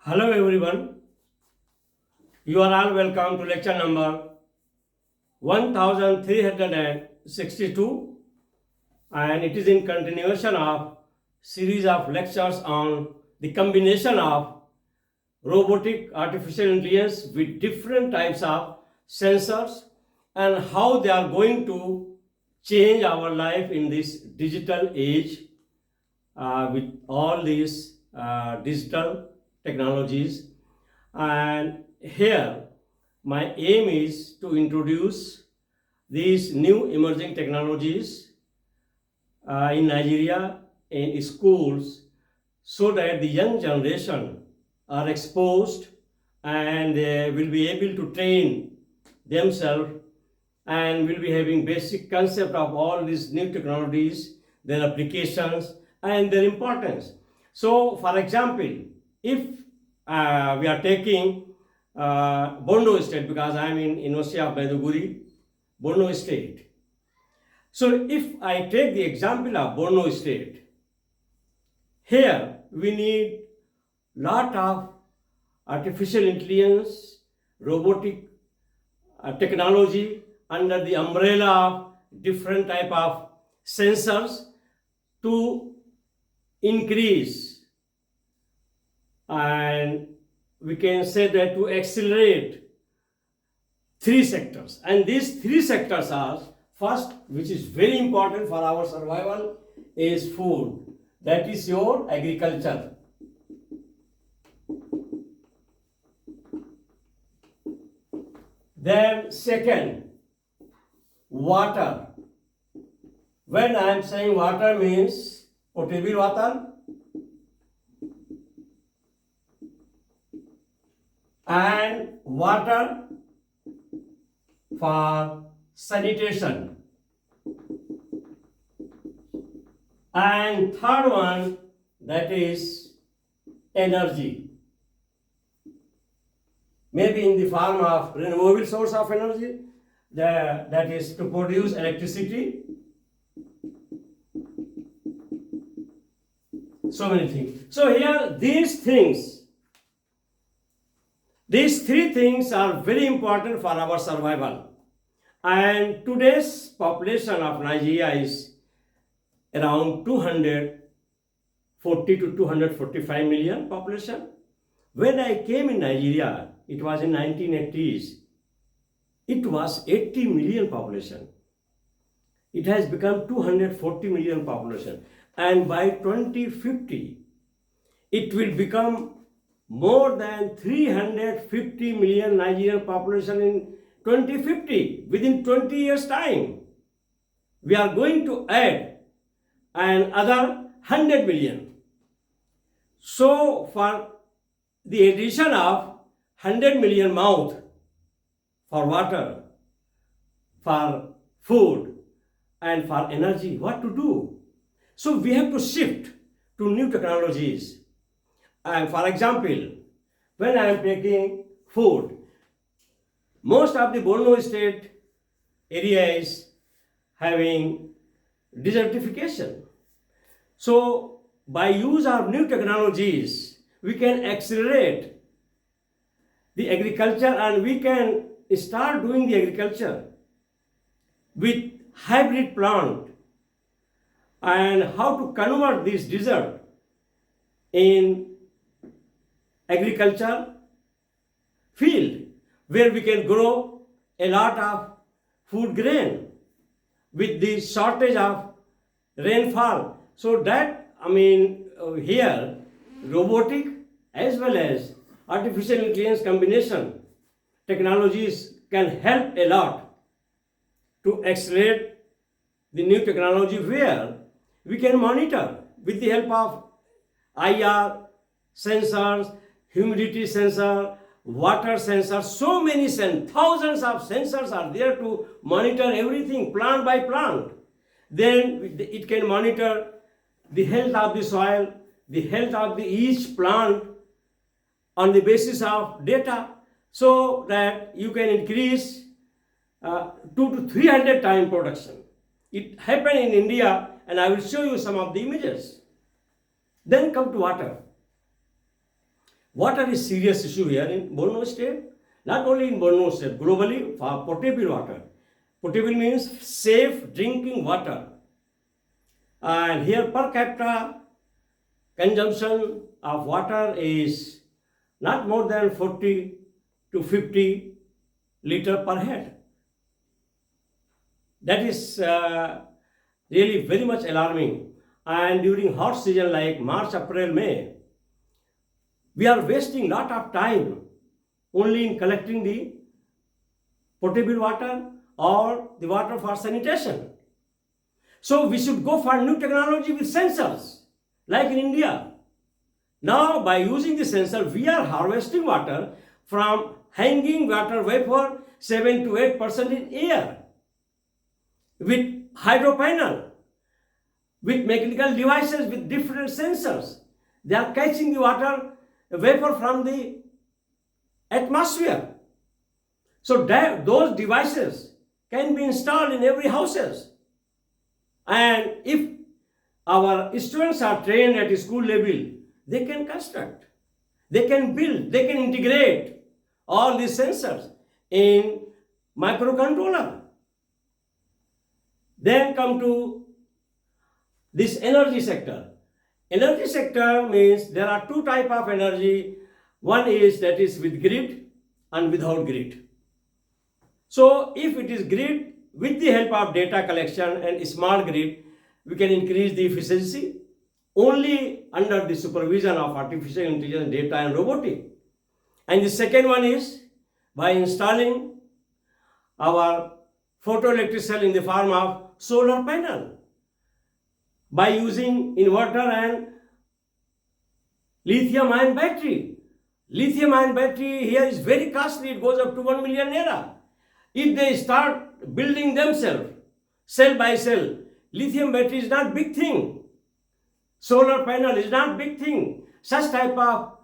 Hello everyone, you are all welcome to lecture number 1362, and it is in continuation of series of lectures on the combination of robotic artificial intelligence with different types of sensors and how they are going to change our life in this digital age with all these digital technologies. And here my aim is to introduce these new emerging technologies in Nigeria in schools so that the young generation are exposed and will be able to train themselves and will be having basic concept of all these new technologies, their applications and their importance. So for example, if we are taking Borno State, because I am in University of Maiduguri, Borno State. So if I take the example of Borno State, here we need lot of artificial intelligence, robotic technology under the umbrella of different type of sensors to increase, and we can say that to accelerate three sectors. And these three sectors are, first, which is very important for our survival, is food. That is your agriculture. Then second, water. When I am saying water means potable water and water for sanitation. And third one, that is energy. Maybe in the form of renewable source of energy, that is to produce electricity. So many things. So here these three things are very important for our survival. And today's population of Nigeria is around 240 to 245 million population. When I came in Nigeria, it was in 1980s, it was 80 million population. It has become 240 million population. And by 2050, it will become more than 350 million Nigerian population in 2050, within 20 years time. We are going to add another 100 million. So for the addition of 100 million mouth for water, for food and for energy, what to do? So we have to shift to new technologies. And for example, when I am taking food, most of the Borno State area is having desertification. So by use of new technologies, we can accelerate the agriculture and we can start doing the agriculture with hybrid plant, and how to convert this desert in agriculture field where we can grow a lot of food grain with the shortage of rainfall. So that, here robotic as well as artificial intelligence combination technologies can help a lot to accelerate the new technology where we can monitor with the help of IR sensors, humidity sensor, water sensors, so many thousands of sensors are there to monitor everything plant by plant. Then it can monitor the health of the soil, the health of the each plant on the basis of data, so that you can increase 200 to 300 times production. It happened in India, and I will show you some of the images. Then come to water. Water is serious issue here in Borno State. Not only in Borno State, globally for potable water. Potable means safe drinking water. And here per capita consumption of water is not more than 40 to 50 liter per head. That is really very much alarming. And during hot season like March, April, May, we are wasting lot of time only in collecting the potable water or the water for sanitation. So we should go for new technology with sensors, like in India. Now by using the sensor, we are harvesting water from hanging water vapor 7 to 8% in air with hydropanel, with mechanical devices with different sensors. They are catching the water vapor from the atmosphere. So those devices can be installed in every houses. And if our students are trained at school level, they can construct, they can build, they can integrate all these sensors in microcontroller. Then come to this energy sector. Energy sector means there are two types of energy. One is that is with grid and without grid. So if it is grid, with the help of data collection and smart grid, we can increase the efficiency only under the supervision of artificial intelligence, data and robotics. And the second one is by installing our photoelectric cell in the form of solar panel, by using inverter and lithium ion battery. Lithium ion battery here is very costly, it goes up to 1 million naira. If they start building themselves, cell by cell, lithium battery is not big thing. Solar panel is not big thing. Such type of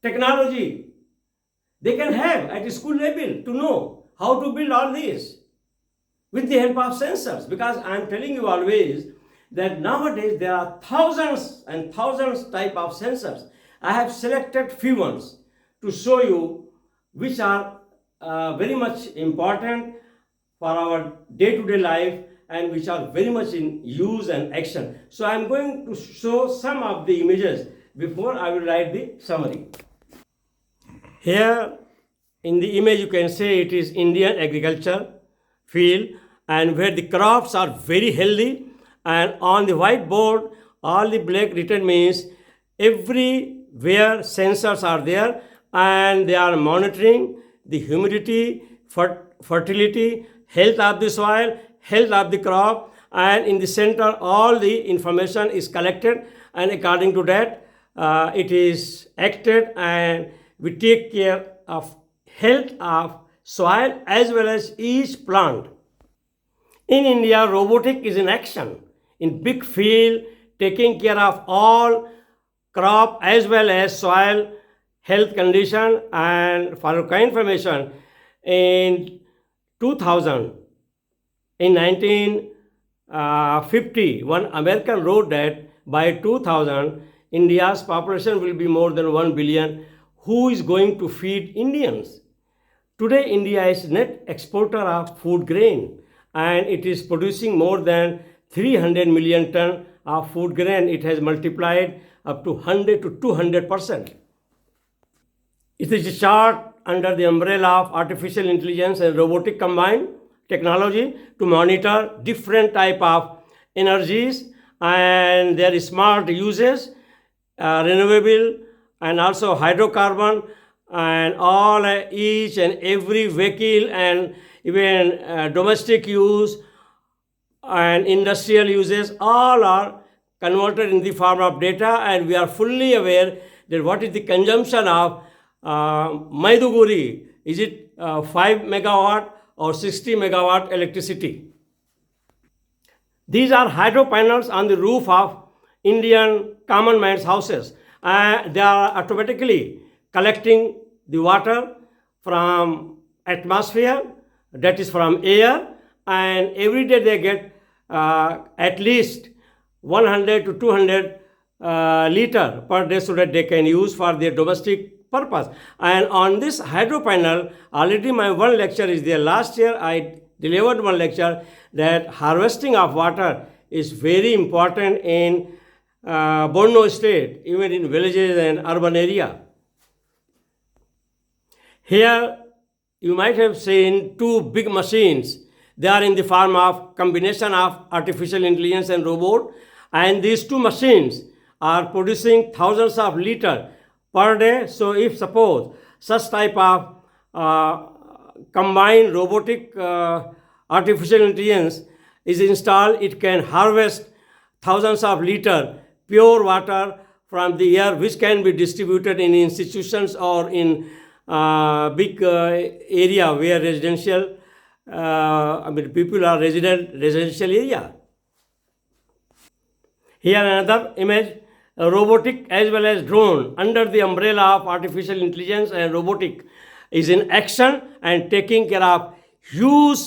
technology they can have at school level to know how to build all this with the help of sensors. Because I am telling you always that nowadays there are thousands and thousands type of sensors. I have selected few ones to show you which are very much important for our day-to-day life and which are very much in use and action. So I am going to show some of the images before I will write the summary. Here in the image you can say it is Indian agriculture field, and where the crops are very healthy, and on the whiteboard all the black written means everywhere sensors are there and they are monitoring the humidity, fertility, health of the soil, health of the crop, and in the center all the information is collected, and according to that it is acted, and we take care of health of soil as well as each plant. In India, robotic is in action in big field, taking care of all crop as well as soil health condition. And for your information, in 2000, in 1950, one American wrote that by 2000, India's population will be more than 1 billion. Who is going to feed Indians? Today, India is net exporter of food grain, and it is producing more than 300 million ton of food grain. It has multiplied up to 100 to 200%. It is a chart under the umbrella of artificial intelligence and robotic combined technology to monitor different type of energies and their smart uses, renewable and also hydrocarbon, and all each and every vehicle and even domestic use and industrial uses, all are converted in the form of data, and we are fully aware that what is the consumption of Maiduguri. Is it 5 megawatt or 60 megawatt electricity? These are hydro panels on the roof of Indian common man's houses. They are automatically collecting the water from atmosphere, that is from air, and every day they get at least 100 to 200 liter per day so that they can use for their domestic purpose. And on this hydro panel, already my one lecture is there. Last year I delivered one lecture that harvesting of water is very important in Borno State, even in villages and urban area. Here you might have seen two big machines. They are in the form of combination of artificial intelligence and robot, and these two machines are producing thousands of liters per day. So if suppose such type of combined robotic artificial intelligence is installed, it can harvest thousands of liters pure water from the air, which can be distributed in institutions or in big area where residential people are residential area. Here another image, robotic as well as drone under the umbrella of artificial intelligence and robotic is in action and taking care of huge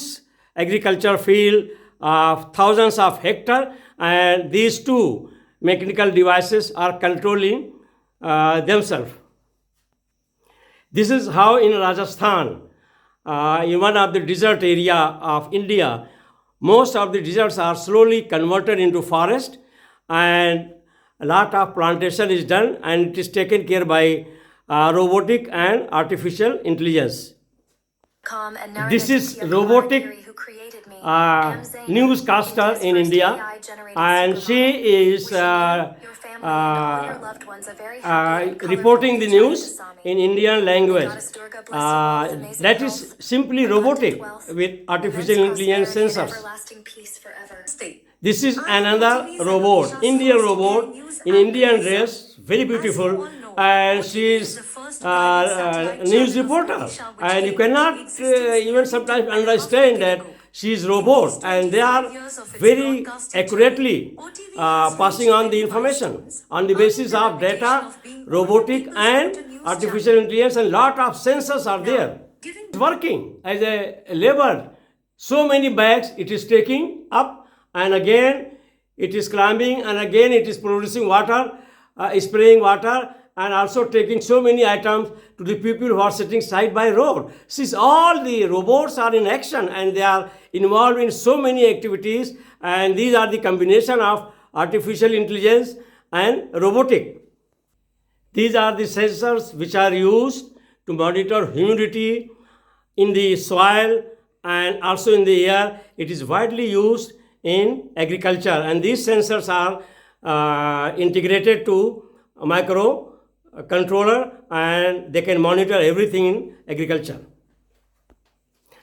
agriculture field of thousands of hectares, and these two mechanical devices are controlling themselves. This is how in Rajasthan, in one of the desert area of India, most of the deserts are slowly converted into forest, and a lot of plantation is done, and it is taken care by robotic and artificial intelligence. This is robotic newscaster in India, and she is reporting the news in Indian language. That is simply robotic with artificial intelligence sensors. This is another robot, Indian robot in Indian dress, very beautiful, and she is a news reporter, and you cannot even sometimes understand that she is robot, and they are very accurately passing on the information on the basis of data, robotic and artificial intelligence, and lot of sensors are there. It's working as a labor. So many bags it is taking up, and again it is climbing, and again it is producing water, spraying water, and also taking so many items to the people who are sitting side by road. Since all the robots are in action and they are involved in so many activities, and these are the combination of artificial intelligence and robotic. These are the sensors which are used to monitor humidity in the soil and also in the air. It is widely used in agriculture, and these sensors are integrated to a micro controller, and they can monitor everything in agriculture.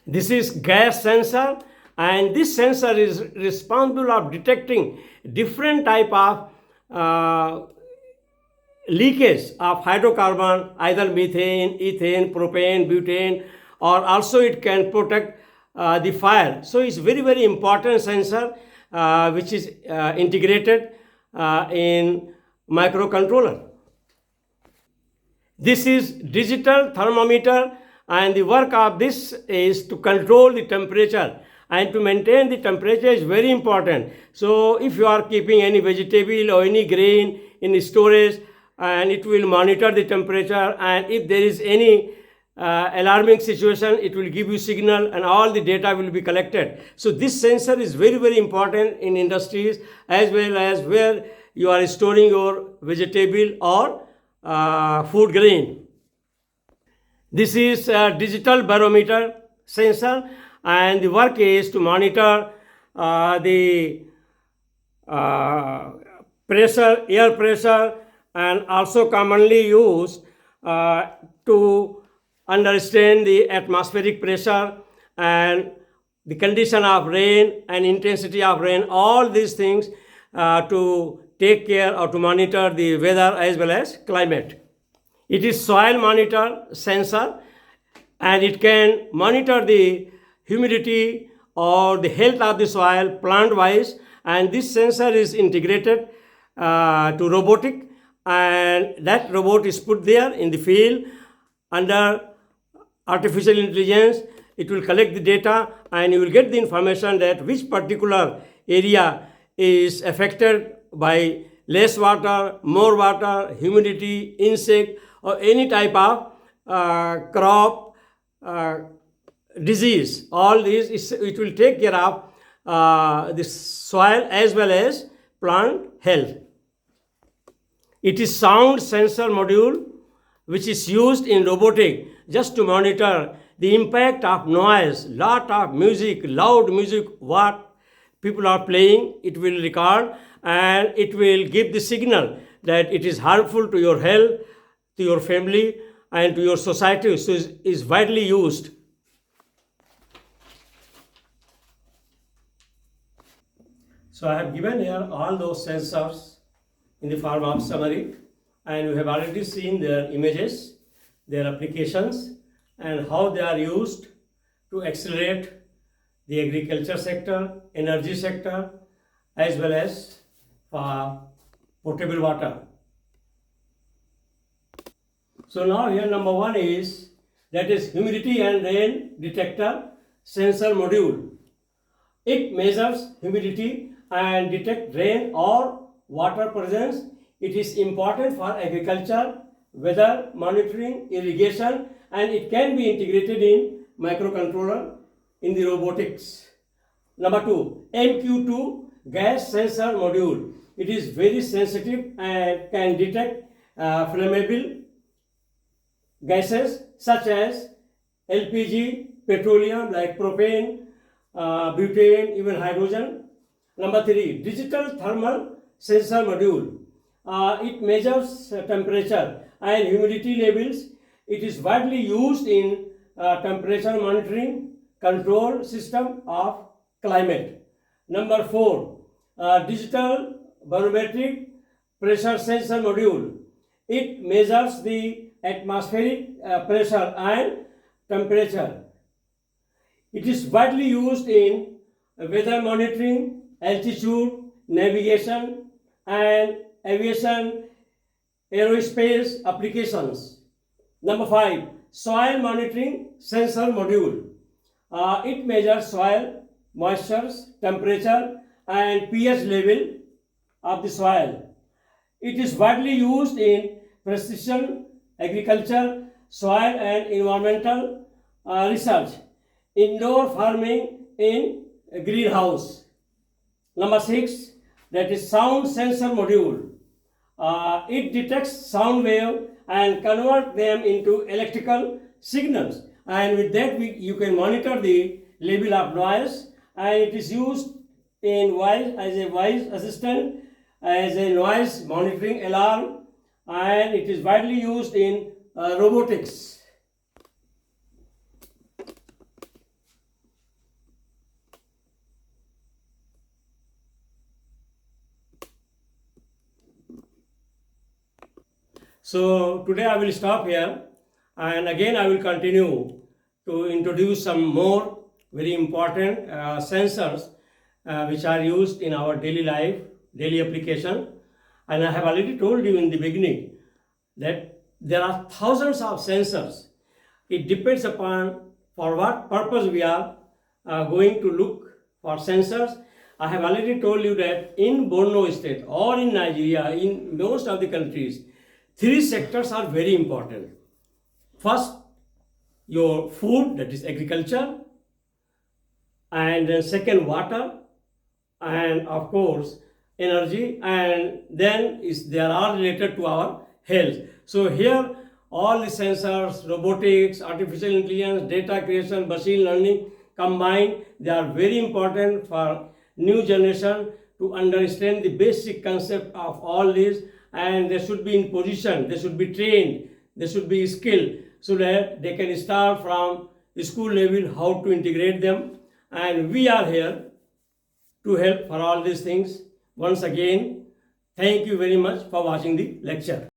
This is gas sensor, and this sensor is responsible of detecting different type of leakage of hydrocarbon, either methane, ethane, propane, butane, or also it can protect the fire. So it's very, very important sensor which is integrated in microcontroller. This is digital thermometer, and the work of this is to control the temperature, and to maintain the temperature is very important. So if you are keeping any vegetable or any grain in storage, and it will monitor the temperature, and if there is any alarming situation, it will give you signal, and all the data will be collected. So this sensor is very, very important in industries as well as where you are storing your vegetable or food grain. This is a digital barometer sensor, and the work is to monitor the pressure, air pressure, and also commonly used to understand the atmospheric pressure and the condition of rain and intensity of rain, all these things to take care or to monitor the weather as well as climate. It is soil monitor sensor, and it can monitor the humidity or the health of the soil plant wise, and this sensor is integrated to robotic, and that robot is put there in the field under artificial intelligence. It will collect the data, and you will get the information that which particular area is affected by less water, more water, humidity, insect, or any type of crop uh, disease. All these it will take care of the soil as well as plant health. It is sound sensor module which is used in robotic just to monitor the impact of noise, lot of music, loud music, what people are playing, it will record and it will give the signal that it is harmful to your health, to your family and to your society. So it is widely used. So I have given here all those sensors in the form of summary, and you have already seen their images, their applications, and how they are used to accelerate the agriculture sector, energy sector, as well as for potable water. So now here number one is, that is humidity and rain detector sensor module. It measures humidity and detect rain or water presence. It is important for agriculture, weather monitoring, irrigation, and it can be integrated in microcontroller in the robotics. Number two, MQ2 gas sensor module. It is very sensitive and can detect flammable gases such as LPG, petroleum like propane, butane, even hydrogen. Number three, digital thermal sensor module. It measures temperature and humidity levels. It is widely used in temperature monitoring control system of climate. Number four, digital barometric pressure sensor module. It measures the atmospheric pressure and temperature. It is widely used in weather monitoring, altitude, navigation, and aviation, aerospace applications. Number five, soil monitoring sensor module. It measures soil moisture, temperature, and pH level of the soil. It is widely used in precision agriculture, soil and environmental research, indoor farming in a greenhouse. Number six, that is sound sensor module. It detects sound wave and convert them into electrical signals, and with that you can monitor the level of noise, and it is used in voice as a voice assistant, as a noise monitoring alarm, and it is widely used in robotics. So today I will stop here, and again I will continue to introduce some more very important sensors which are used in our daily life, daily application. And I have already told you in the beginning that there are thousands of sensors. It depends upon for what purpose we are going to look for sensors. I have already told you that in Borno State or in Nigeria, in most of the countries, three sectors are very important. First, your food, that is agriculture, and then second, water, and of course energy, and then they are all related to our health. So here all the sensors, robotics, artificial intelligence, data creation, machine learning combined, they are very important for new generation to understand the basic concept of all this, and they should be in position, they should be trained, they should be skilled, so that they can start from the school level how to integrate them. And we are here to help for all these things. Once again, thank you very much for watching the lecture.